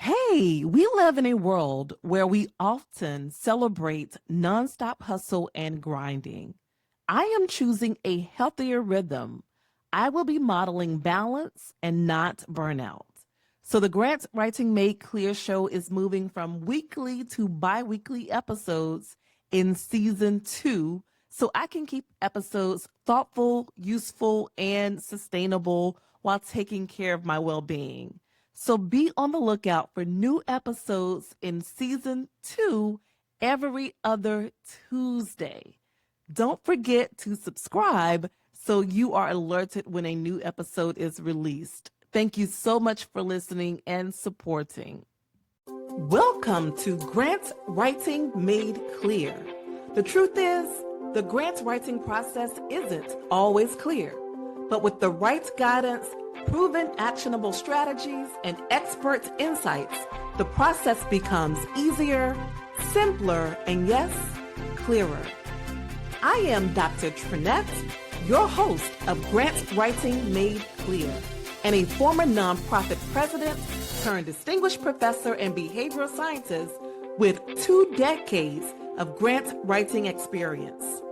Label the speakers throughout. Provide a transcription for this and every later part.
Speaker 1: Hey, we live in a world where we often celebrate nonstop hustle and grinding. I am choosing a healthier rhythm. I will be modeling balance and not burnout. So the Grant Writing Made Clear show is moving from weekly to bi-weekly episodes in season 2 so I can keep episodes thoughtful, useful, and sustainable while taking care of my well-being. So be on the lookout for new episodes in season 2 every other Tuesday. Don't forget to subscribe so you are alerted when a new episode is released. Thank you so much for listening and supporting. Welcome to Grant Writing Made Clear. The truth is, the grant writing process isn't always clear, but with the right guidance, proven actionable strategies, and expert insights, the process becomes easier, simpler, and yes, clearer. I am Dr. Trenette, your host of Grant Writing Made Clear, and a former nonprofit president turned distinguished professor and behavioral scientist with 2 decades of grant writing experience.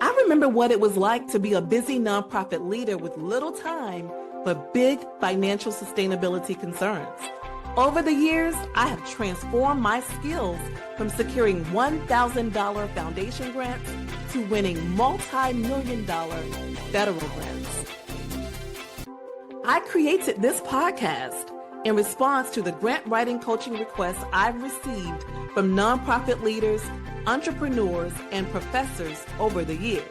Speaker 1: I remember what it was like to be a busy nonprofit leader with little time but big financial sustainability concerns. Over the years, I have transformed my skills from securing $1,000 foundation grants to winning multi-million-dollar federal grants. I created this podcast in response to the grant writing coaching requests I've received from nonprofit leaders, entrepreneurs, and professors over the years.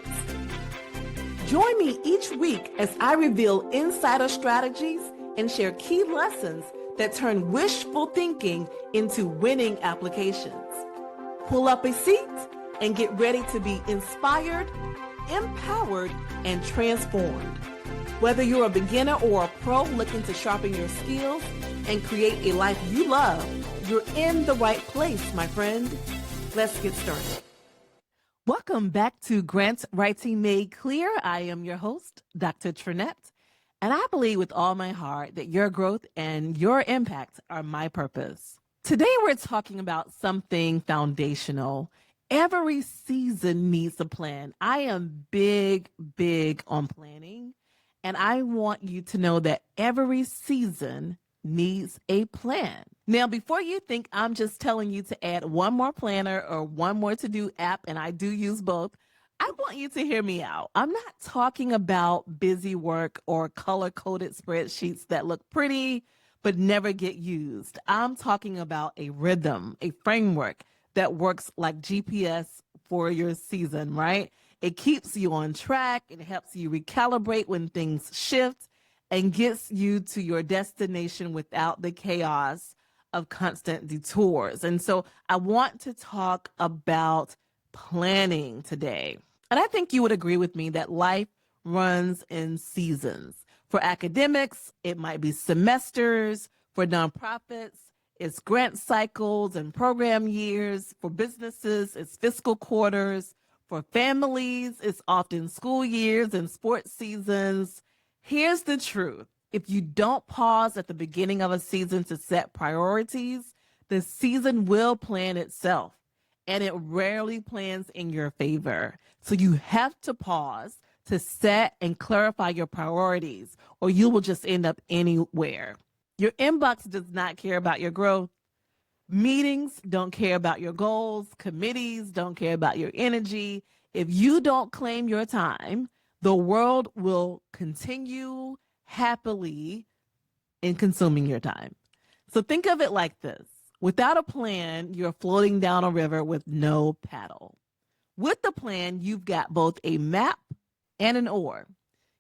Speaker 1: Join me each week as I reveal insider strategies and share key lessons that turn wishful thinking into winning applications. Pull up a seat and get ready to be inspired, empowered, and transformed. Whether you're a beginner or a pro looking to sharpen your skills and create a life you love, you're in the right place, my friend. Let's get started. Welcome back to Grant Writing Made Clear. I am your host, Dr. Trenette, and I believe with all my heart that your growth and your impact are my purpose. Today, we're talking about something foundational. Every season needs a plan. I am big on planning, and I want you to know that every season needs a plan. Now, before you think I'm just telling you to add one more planner or one more to-do app, and I do use both, I want you to hear me out. I'm not talking about busy work or color-coded spreadsheets that look pretty but never get used. I'm talking about a rhythm, a framework that works like GPS for your season, right? It keeps you on track. It helps you recalibrate when things shift and gets you to your destination without the chaos of constant detours. And so I want to talk about planning today. And I think you would agree with me that life runs in seasons. For academics, it might be semesters. For nonprofits, it's grant cycles and program years. For businesses, it's fiscal quarters. For families, it's often school years and sports seasons. Here's the truth. If you don't pause at the beginning of a season to set priorities, the season will plan itself, and it rarely plans in your favor. So you have to pause to set and clarify your priorities, or you will just end up anywhere. Your inbox does not care about your growth. Meetings don't care about your goals. Committees don't care about your energy. If you don't claim your time, the world will continue happily in consuming your time. So think of it like this. Without a plan, you're floating down a river with no paddle. With the plan, you've got both a map and an oar.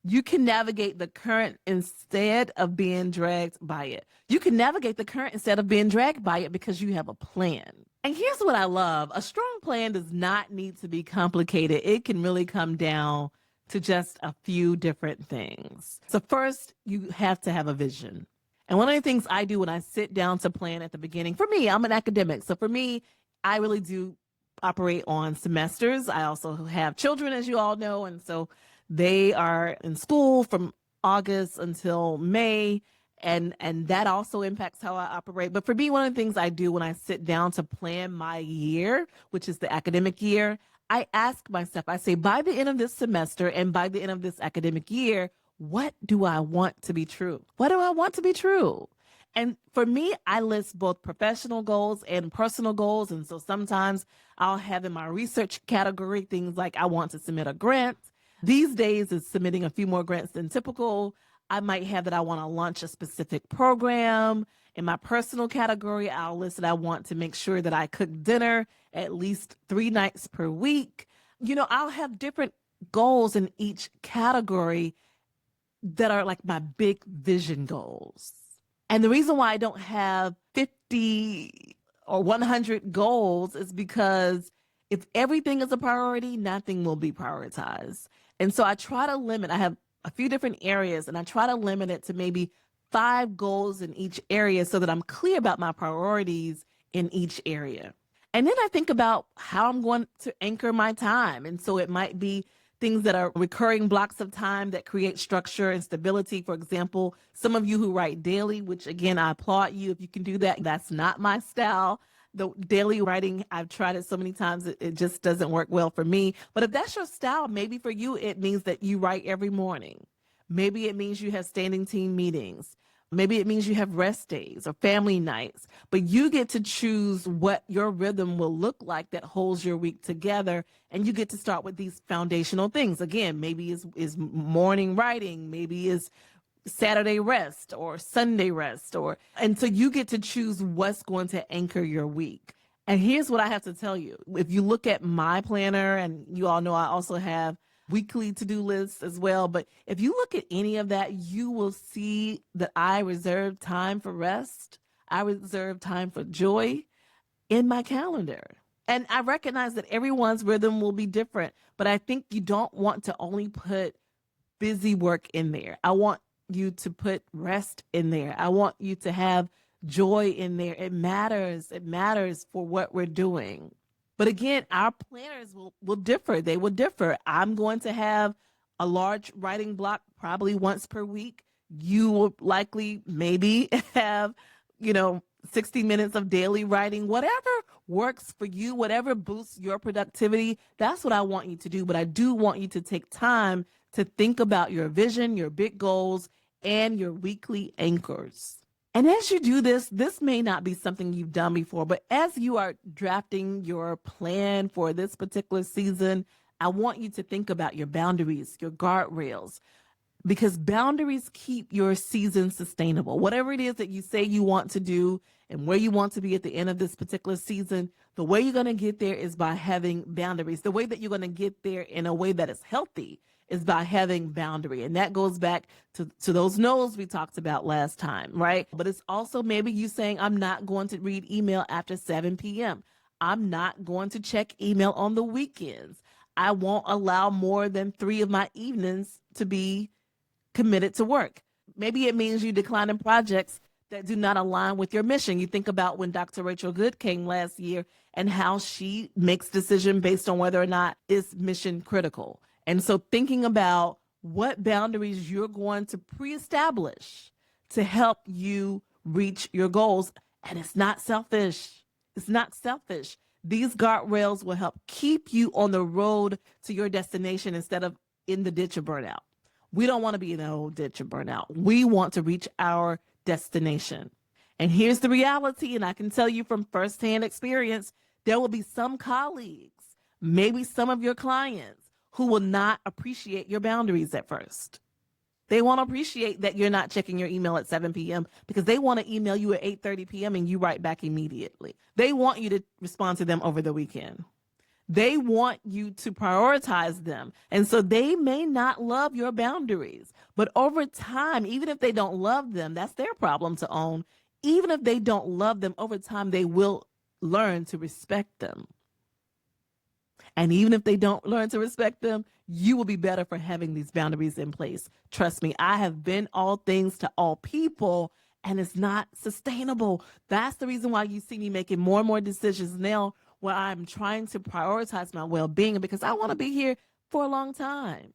Speaker 1: You can navigate the current instead of being dragged by it. You can navigate the current instead of being dragged by it because you have a plan. And here's what I love. A strong plan does not need to be complicated. It can really come down to just a few different things. So first, you have to have a vision. And one of the things I do when I sit down to plan at the beginning, for me, I'm an academic. So for me, I really do operate on semesters. I also have children, as you all know. And so they are in school from August until May. And that also impacts how I operate. But for me, one of the things I do when I sit down to plan my year, which is the academic year, I ask myself, I say, by the end of this semester and by the end of this academic year, what do I want to be true? What do I want to be true? And for me, I list both professional goals and personal goals. And so sometimes I'll have in my research category things like I want to submit a grant. These days is submitting a few more grants than typical. I might have that I want to launch a specific program. In my personal category, I'll list that I want to make sure that I cook dinner at least 3 nights per week. I'll have different goals in each category that are like my big vision goals. And the reason why I don't have 50 or 100 goals is because if everything is a priority, nothing will be prioritized. And so I try to limit, I have a few different areas, and I try to limit it to maybe 5 goals in each area so that I'm clear about my priorities in each area. And then I think about how I'm going to anchor my time. And so it might be things that are recurring blocks of time that create structure and stability. For example, some of you who write daily, which again, I applaud you if you can do that. That's not my style. The daily writing, I've tried it so many times, it just doesn't work well for me. But if that's your style, maybe for you, it means that you write every morning. Maybe it means you have standing team meetings. Maybe it means you have rest days or family nights, but you get to choose what your rhythm will look like that holds your week together. And you get to start with these foundational things. Again, maybe is morning writing, maybe is Saturday rest or Sunday rest, and so you get to choose what's going to anchor your week. And here's what I have to tell you. If you look at my planner, and you all know I also have weekly to-do lists as well, but if you look at any of that, you will see that I reserve time for rest. I reserve time for joy in my calendar. And I recognize that everyone's rhythm will be different, but I think you don't want to only put busy work in there. I want you to put rest in there. I want you to have joy in there. It matters. It matters for what we're doing. But again, our planners will differ. They will differ. I'm going to have a large writing block probably once per week. You will likely maybe have, 60 minutes of daily writing, whatever works for you, whatever boosts your productivity. That's what I want you to do. But I do want you to take time to think about your vision, your big goals, and your weekly anchors. And as you do this, this may not be something you've done before, but as you are drafting your plan for this particular season, I want you to think about your boundaries, your guardrails, because boundaries keep your season sustainable. Whatever it is that you say you want to do and where you want to be at the end of this particular season, the way you're going to get there is by having boundaries. The way that you're going to get there in a way that is healthy is by having boundary. And that goes back to those no's we talked about last time, right? But it's also maybe you saying, I'm not going to read email after 7 p.m. I'm not going to check email on the weekends. I won't allow more than 3 of my evenings to be committed to work. Maybe it means you declining projects that do not align with your mission. You think about when Dr. Rachel Good came last year and how she makes decision based on whether or not it's mission critical. And so thinking about what boundaries you're going to pre-establish to help you reach your goals. And it's not selfish. It's not selfish. These guardrails will help keep you on the road to your destination instead of in the ditch of burnout. We don't want to be in the old ditch of burnout. We want to reach our destination. And here's the reality, and I can tell you from firsthand experience, there will be some colleagues, maybe some of your clients, who will not appreciate your boundaries at first. They won't appreciate that you're not checking your email at 7 p.m. because they want to email you at 8:30 p.m. and you write back immediately. They want you to respond to them over the weekend. They want you to prioritize them. And so they may not love your boundaries. But over time, even if they don't love them, that's their problem to own. Even if they don't love them, over time, they will learn to respect them. And even if they don't learn to respect them, you will be better for having these boundaries in place. Trust me, I have been all things to all people, and it's not sustainable. That's the reason why you see me making more and more decisions now where I'm trying to prioritize my well-being, because I want to be here for a long time.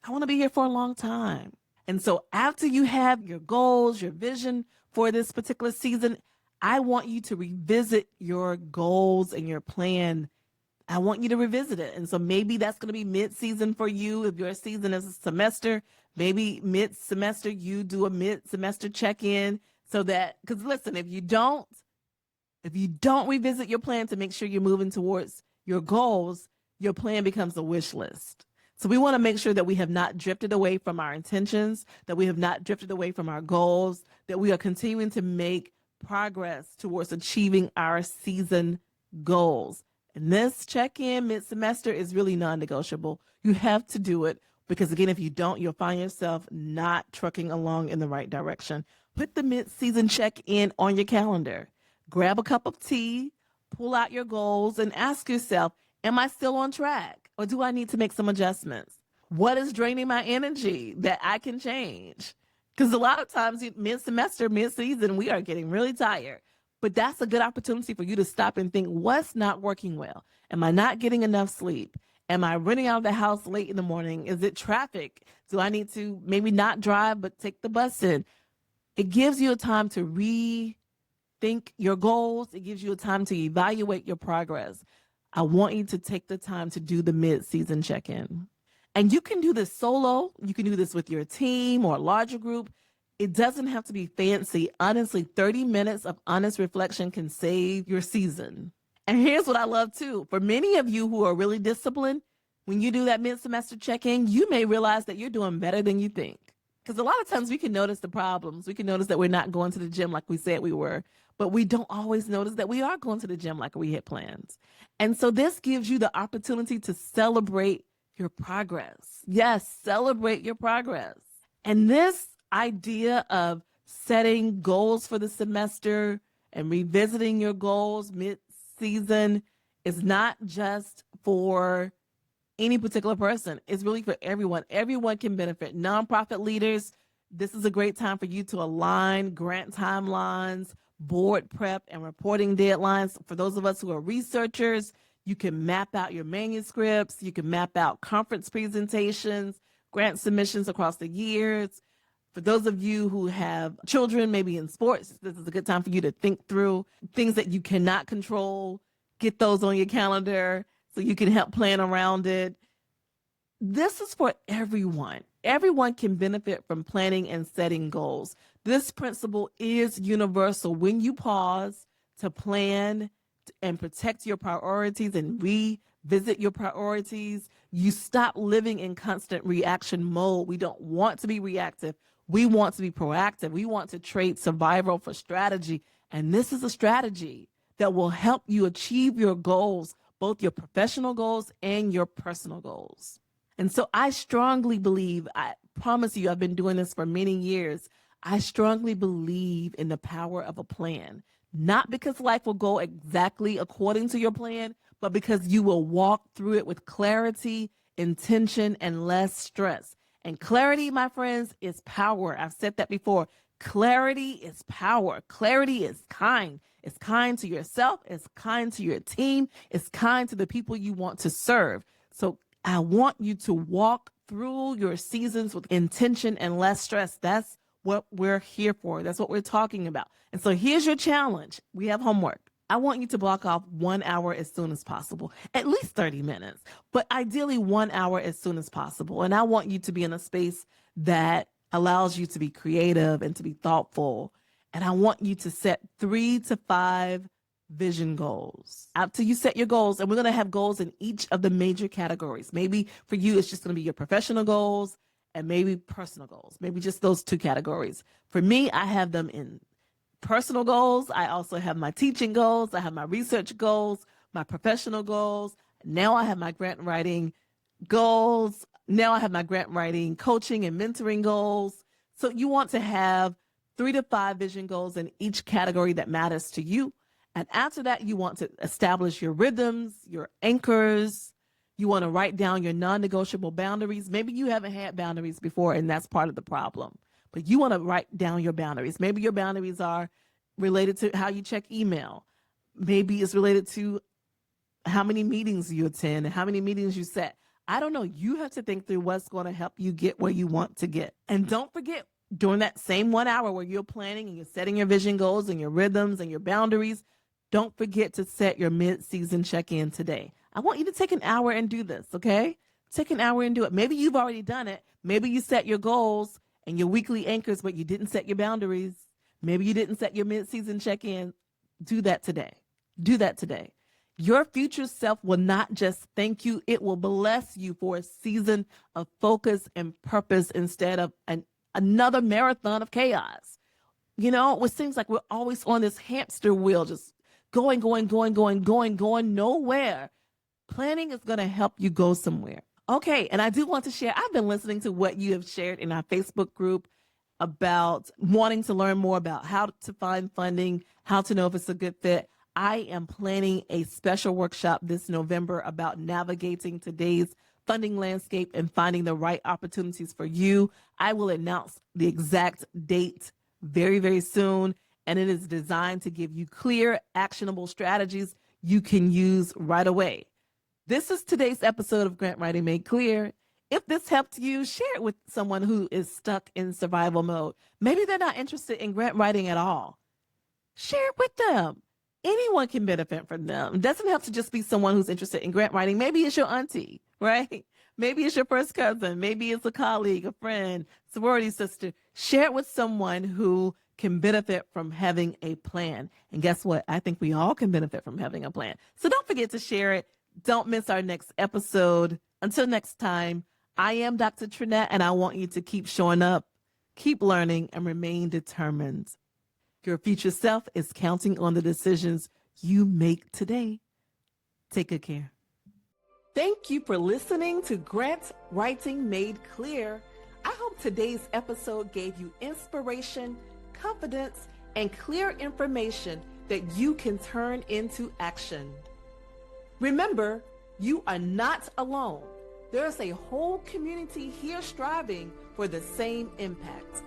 Speaker 1: I want to be here for a long time. And so after you have your goals, your vision for this particular season, I want you to revisit your goals and your plan. I want you to revisit it. And so maybe that's going to be mid-season for you. If your season is a semester, maybe mid-semester, you do a mid-semester check-in so that, because listen, if you don't revisit your plan to make sure you're moving towards your goals, your plan becomes a wish list. So we want to make sure that we have not drifted away from our intentions, that we have not drifted away from our goals, that we are continuing to make progress towards achieving our season goals. And this check-in mid-semester is really non-negotiable. You have to do it because, again, if you don't, you'll find yourself not trucking along in the right direction. Put the mid-season check-in on your calendar. Grab a cup of tea, pull out your goals, and ask yourself, am I still on track? Or do I need to make some adjustments? What is draining my energy that I can change? Because a lot of times, mid-semester, mid-season, we are getting really tired. But that's a good opportunity for you to stop and think, what's not working well? Am I not getting enough sleep? Am I running out of the house late in the morning? Is it traffic? Do I need to maybe not drive, but take the bus in? It gives you a time to rethink your goals. It gives you a time to evaluate your progress. I want you to take the time to do the mid-season check-in. And you can do this solo. You can do this with your team or a larger group. It doesn't have to be fancy. Honestly, 30 minutes of honest reflection can save your season. And here's what I love too. For many of you who are really disciplined, when you do that mid-semester check-in, you may realize that you're doing better than you think. Because a lot of times we can notice the problems. We can notice that we're not going to the gym like we said we were, but we don't always notice that we are going to the gym like we had planned. And so this gives you the opportunity to celebrate your progress. Yes, celebrate your progress. And this idea of setting goals for the semester and revisiting your goals mid-season is not just for any particular person. It's really for everyone. Everyone can benefit. Nonprofit leaders, this is a great time for you to align grant timelines, board prep, and reporting deadlines. For those of us who are researchers, you can map out your manuscripts. You can map out conference presentations, grant submissions across the years. For those of you who have children, maybe in sports, this is a good time for you to think through things that you cannot control. Get those on your calendar so you can help plan around it. This is for everyone. Everyone can benefit from planning and setting goals. This principle is universal. When you pause to plan and protect your priorities and revisit your priorities, you stop living in constant reaction mode. We don't want to be reactive. We want to be proactive. We want to trade survival for strategy. And this is a strategy that will help you achieve your goals, both your professional goals and your personal goals. And so I strongly believe, I promise you, I've been doing this for many years. I strongly believe in the power of a plan, not because life will go exactly according to your plan, but because you will walk through it with clarity, intention, and less stress. And clarity, my friends, is power. I've said that before. Clarity is power. Clarity is kind. It's kind to yourself. It's kind to your team. It's kind to the people you want to serve. So I want you to walk through your seasons with intention and less stress. That's what we're here for. That's what we're talking about. And so here's your challenge. We have homework. I want you to block off 1 hour as soon as possible, at least 30 minutes, but ideally 1 hour as soon as possible. And I want you to be in a space that allows you to be creative and to be thoughtful. And I want you to set 3 to 5 vision goals. After you set your goals, and we're going to have goals in each of the major categories. Maybe for you, it's just going to be your professional goals and maybe personal goals, maybe just those 2 categories. For me, I have them in personal goals. I also have my teaching goals. I have my research goals, my professional goals. Now I have my grant writing goals. Now I have my grant writing, coaching, and mentoring goals. So you want to have 3 to 5 vision goals in each category that matters to you. And after that, you want to establish your rhythms, your anchors. You want to write down your non-negotiable boundaries. Maybe you haven't had boundaries before, and that's part of the problem. But you want to write down your boundaries. Maybe your boundaries are related to how you check email. Maybe it's related to how many meetings you attend and how many meetings you set. I don't know. You have to think through what's going to help you get where you want to get. And don't forget, during that same 1 hour where you're planning and you're setting your vision goals and your rhythms and your boundaries, don't forget to set your mid-season check-in today. I want you to take an hour and do this, okay? Take an hour and do it. Maybe you've already done it. Maybe you set your goals and your weekly anchors, but you didn't set your boundaries. Maybe you didn't set your mid-season check-in. Do that today. Do that today. Your future self will not just thank you, it will bless you for a season of focus and purpose instead of another marathon of chaos. You know, it seems like we're always on this hamster wheel, just going nowhere. Planning is going to help you go somewhere. Okay, and I do want to share, I've been listening to what you have shared in our Facebook group about wanting to learn more about how to find funding, how to know if it's a good fit. I am planning a special workshop this November about navigating today's funding landscape and finding the right opportunities for you. I will announce the exact date very, very soon, and it is designed to give you clear, actionable strategies you can use right away. This is today's episode of Grant Writing Made Clear. If this helped you, share it with someone who is stuck in survival mode. Maybe they're not interested in grant writing at all. Share it with them. Anyone can benefit from them. It doesn't have to just be someone who's interested in grant writing. Maybe it's your auntie, right? Maybe it's your first cousin. Maybe it's a colleague, a friend, sorority sister. Share it with someone who can benefit from having a plan. And guess what? I think we all can benefit from having a plan. So don't forget to share it. Don't miss our next episode. Until next time, I am Dr. Trenette, and I want you to keep showing up, keep learning, and remain determined. Your future self is counting on the decisions you make today. Take good care. Thank you for listening to Grant Writing Made Clear. I hope today's episode gave you inspiration, confidence, and clear information that you can turn into action. Remember, you are not alone. There's a whole community here striving for the same impact.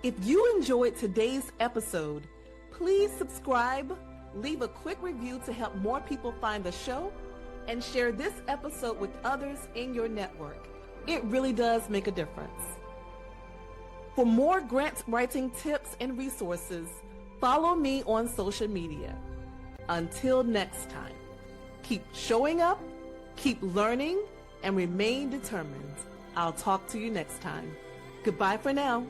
Speaker 1: If you enjoyed today's episode, please subscribe, leave a quick review to help more people find the show, and share this episode with others in your network. It really does make a difference. For more grant writing tips and resources, follow me on social media. Until next time, keep showing up, keep learning, and remain determined. I'll talk to you next time. Goodbye for now.